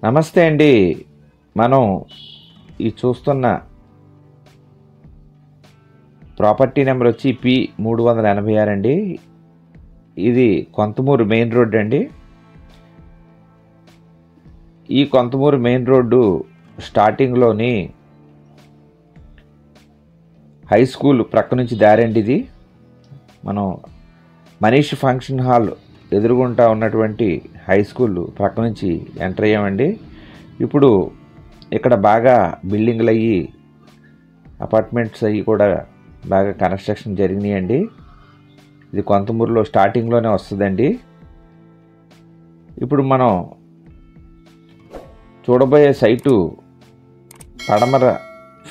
నమస్తే అండి. మనం ఈ చూస్తున్న ప్రాపర్టీ నెంబర్ వచ్చి P386 అండి. ఇది కొంతమూరు మెయిన్ రోడ్ అండి. ఈ కొంతమూరు మెయిన్ రోడ్డు స్టార్టింగ్లోని హై స్కూల్ ప్రక్క నుంచి దారండి. ఇది మనం మనీష్ ఫంక్షన్ హాల్ ఎదురుగుంటా ఉన్నటువంటి హై స్కూల్ ప్రక్క నుంచి ఎంటర్ అయ్యామండి. ఇప్పుడు ఇక్కడ బాగా బిల్డింగ్లు అయ్యి అపార్ట్మెంట్స్ అయ్యి కూడా బాగా కన్స్ట్రక్షన్ జరిగినాయండి. ఇది కొంతమూరులో స్టార్టింగ్లోనే వస్తుందండి. ఇప్పుడు మనం చూడబోయే సైటు పడమర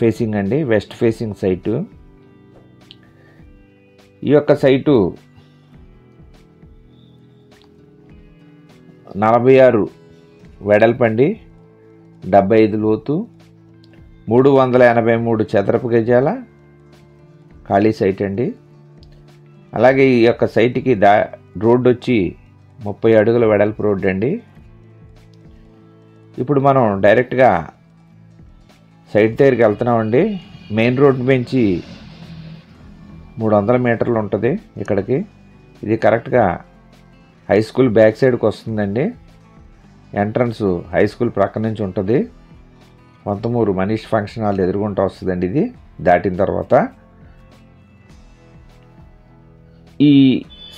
ఫేసింగ్ అండి, వెస్ట్ ఫేసింగ్ సైటు. ఈ యొక్క సైటు 46 వెడల్పండి, 75 లోతు, 383 చదరపు గజాల ఖాళీ సైట్ అండి. అలాగే ఈ యొక్క సైట్కి రోడ్డు వచ్చి 30 అడుగుల వెడల్పు రోడ్డు అండి. ఇప్పుడు మనం డైరెక్ట్గా సైట్ దగ్గరికి వెళ్తున్నామండి. మెయిన్ రోడ్డు నుంచి 300 మీటర్లు ఉంటుంది ఇక్కడికి. ఇది కరెక్ట్గా హై స్కూల్ బ్యాక్ సైడ్కి వస్తుందండి. ఎంట్రన్స్ హై స్కూల్ ప్రక్క నుంచి ఉంటుంది. కొంతమూరు మనీష్ ఫంక్షన్ హాల్ ఎదురుగుంటూ వస్తుందండి. ఇది దాటిన తర్వాత ఈ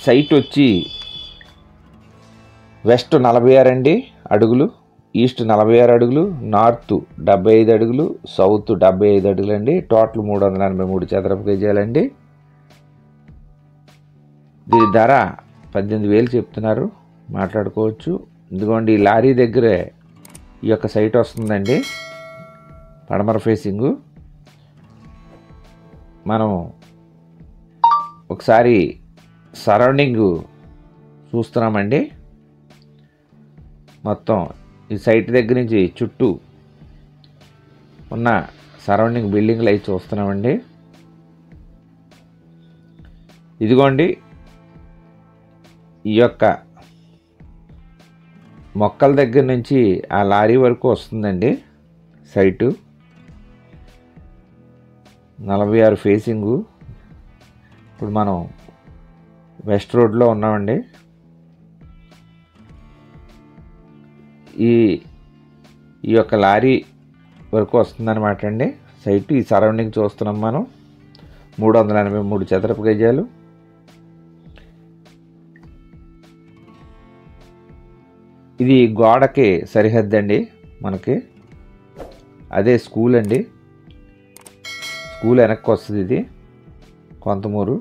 సైట్ వచ్చి వెస్ట్ 46 అడుగులు, ఈస్ట్ 46 అడుగులు, నార్త్ 75 అడుగులు, సౌత్ 75 అడుగులు అండి. టోటల్ 383 చదరపు గజాలండి. దీని ధర 18,000 చెప్తున్నారు, మాట్లాడుకోవచ్చు. ఇదిగోండి ఈ లారీ దగ్గరే ఈ యొక్క సైట్ వస్తుందండి, పడమర ఫేసింగు. మనం ఒకసారి సరౌండింగ్ చూస్తున్నామండి. మొత్తం ఈ సైట్ దగ్గర నుంచి చుట్టూ ఉన్న సరౌండింగ్ బిల్డింగ్లు అవి చూస్తున్నామండి. ఇదిగోండి ఈ యొక్క మొక్కల దగ్గర నుంచి ఆ లారీ వరకు వస్తుందండి సైటు. 46 ఫేసింగు. ఇప్పుడు మనం వెస్ట్ రోడ్లో ఉన్నామండి. ఈ యొక్క లారీ వరకు వస్తుందన్నమాట అండి సైటు. ఈ సరౌండింగ్ చూస్తున్నాం మనం. 383 చదరపు గజాలు. ఇది గోడకి సరిహద్దు అండి మనకి. అదే స్కూల్ అండి. స్కూల్ వెనక్కి వస్తుంది ఇది కొంతమూరు.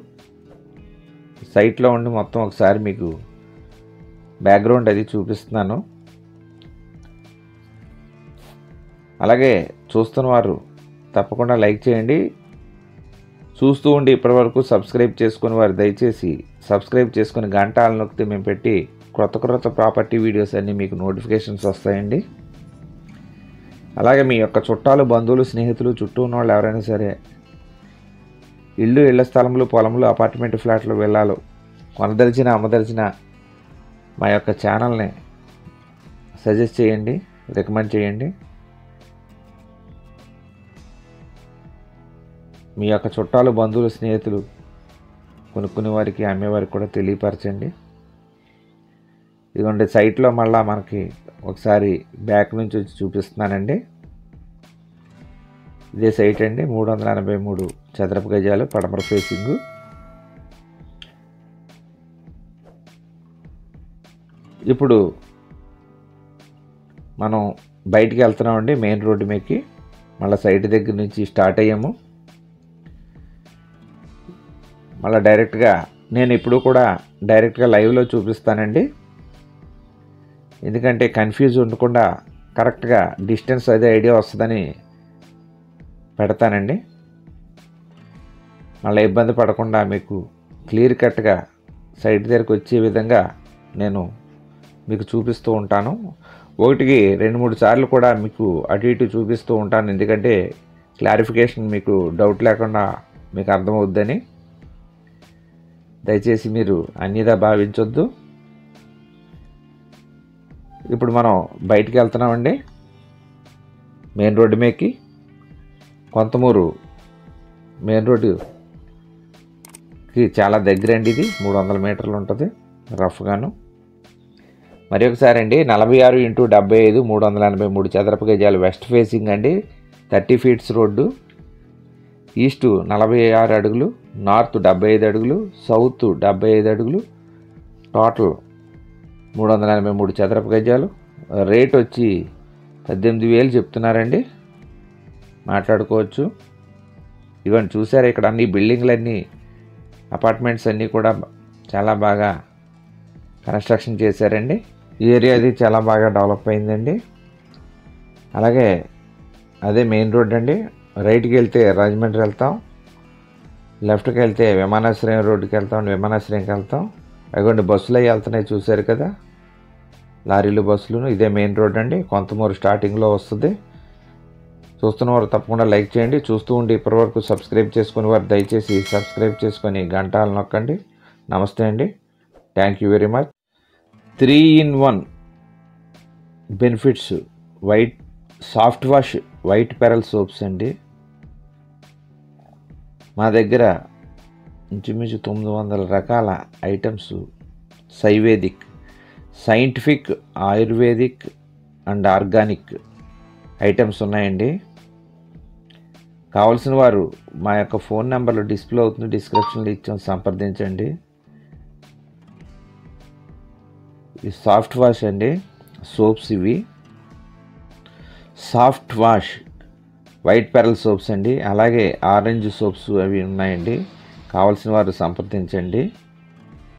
సైట్లో ఉండి మొత్తం ఒకసారి మీకు బ్యాక్గ్రౌండ్ అది చూపిస్తున్నాను. అలాగే చూస్తున్న వారు తప్పకుండా లైక్ చేయండి. చూస్తూ ఉండి ఇప్పటివరకు సబ్స్క్రైబ్ చేసుకుని వారు దయచేసి సబ్స్క్రైబ్ చేసుకుని గంట ఆల్ నొక్కితే మేము పెట్టి కొత్త ప్రాపర్టీ వీడియోస్ అన్నీ మీకు నోటిఫికేషన్స్ వస్తాయండి. అలాగే మీ యొక్క చుట్టాలు, బంధువులు, స్నేహితులు, చుట్టూ ఉన్న వాళ్ళు ఎవరైనా సరే ఇళ్ళ స్థలములు, పొలములు, అపార్ట్మెంట్ ఫ్లాట్లు, విల్లాలు కొనదలిచిన, అమ్మదలిచిన మా యొక్క ఛానల్ని సజెస్ట్ చేయండి, రికమెండ్ చేయండి. మీ యొక్క చుట్టాలు, బంధువులు, స్నేహితులు కొనుక్కునే వారికి, అమ్మేవారికి కూడా తెలియపరచండి. ఇదిగోండి సైట్లో మళ్ళీ మనకి ఒకసారి బ్యాక్ నుంచి వచ్చి చూపిస్తున్నానండి. ఇదే సైట్ అండి. 383 చదరపు గజాలు, పడమర ఫేసింగు. ఇప్పుడు మనం బయటికి వెళ్తున్నామండి మెయిన్ రోడ్డు మీదకి. మళ్ళీ సైట్ దగ్గర నుంచి స్టార్ట్ అయ్యాము. మళ్ళీ డైరెక్ట్గా నేను ఇప్పుడు కూడా డైరెక్ట్గా లైవ్లో చూపిస్తానండి. ఎందుకంటే కన్ఫ్యూజ్ ఉండకుండా కరెక్ట్గా డిస్టెన్స్ అదే ఐడియా వస్తుందని పెడతానండి. మళ్ళీ ఇబ్బంది పడకుండా మీకు క్లియర్ కట్గా సైట్ దగ్గరికి వచ్చే విధంగా నేను మీకు చూపిస్తూ ఉంటాను. ఒకటికి 2-3 సార్లు కూడా మీకు అటు ఇటు చూపిస్తూ ఉంటాను. ఎందుకంటే క్లారిఫికేషన్ మీకు డౌట్ లేకుండా మీకు అర్థమవుద్దని. దయచేసి మీరు అన్యదా భావించొద్దు. ఇప్పుడు మనం బయటికి వెళ్తున్నామండి. మెయిన్ రోడ్డు మీదకి కొంతమూరు మెయిన్ రోడ్డుకి చాలా దగ్గర అండి. ఇది 300 మీటర్లు ఉంటుంది రఫ్గాను. మరి ఒకసారి అండి, 46x75 383 చదరపు గజాలు వెస్ట్ ఫేసింగ్ అండి. 30 ఫీట్స్ రోడ్డు. ఈస్ట్ 46 అడుగులు, నార్త్ 75 అడుగులు, సౌత్ 75 అడుగులు, టోటల్ 383 చదరపు గజాలు. రేట్ వచ్చి 18,000 చెప్తున్నారండి. మాట్లాడుకోవచ్చు. ఇవన్నీ చూసారు ఇక్కడ అన్ని బిల్డింగ్లన్నీ, అపార్ట్మెంట్స్ అన్నీ కూడా చాలా బాగా కన్స్ట్రక్షన్ చేశారండి. ఈ ఏరియా అది చాలా బాగా డెవలప్ అయిందండి. అలాగే అదే మెయిన్ రోడ్ అండి. రైట్కి వెళ్తే రాజమండ్రి వెళ్తాం, లెఫ్ట్కి వెళ్తే విమానాశ్రయం రోడ్డుకి వెళ్తాం, విమానాశ్రయంకి వెళ్తాం. అదిగోండి బస్సులు అవి వెళ్తున్నాయి చూశారు కదా, లారీలు బస్సులు. ఇదే మెయిన్ రోడ్ అండి. కొంతమూరు స్టార్టింగ్లో వస్తుంది. చూస్తున్న వారు తప్పకుండా లైక్ చేయండి. చూస్తూ ఉండి ఇప్పటివరకు సబ్స్క్రైబ్ చేసుకుని వారు దయచేసి సబ్స్క్రైబ్ చేసుకొని గంటలు నొక్కండి. నమస్తే అండి. Thank you very much. 3-in-1 benefits white soft wash white pearl soaps అండి. మా దగ్గర ఇంచుమించు 900 రకాల ఐటమ్స్ సైవేదిక్, scientific, Ayurvedic and organic items ఉన్నాయండి. కావాల్సిన వారు మా యొక్క ఫోన్ నెంబర్లు డిస్ప్లే అవుతుంది, డిస్క్రిప్షన్లో ఇచ్చాం, సంప్రదించండి. ఇది సాఫ్ట్ వాష్ అండి, సోప్స్ ఇవి. Soft wash white pearl soaps అండి. అలాగే ఆరెంజ్ సోప్స్ అవి ఉన్నాయండి. కావాల్సిన వారు సంప్రదించండి.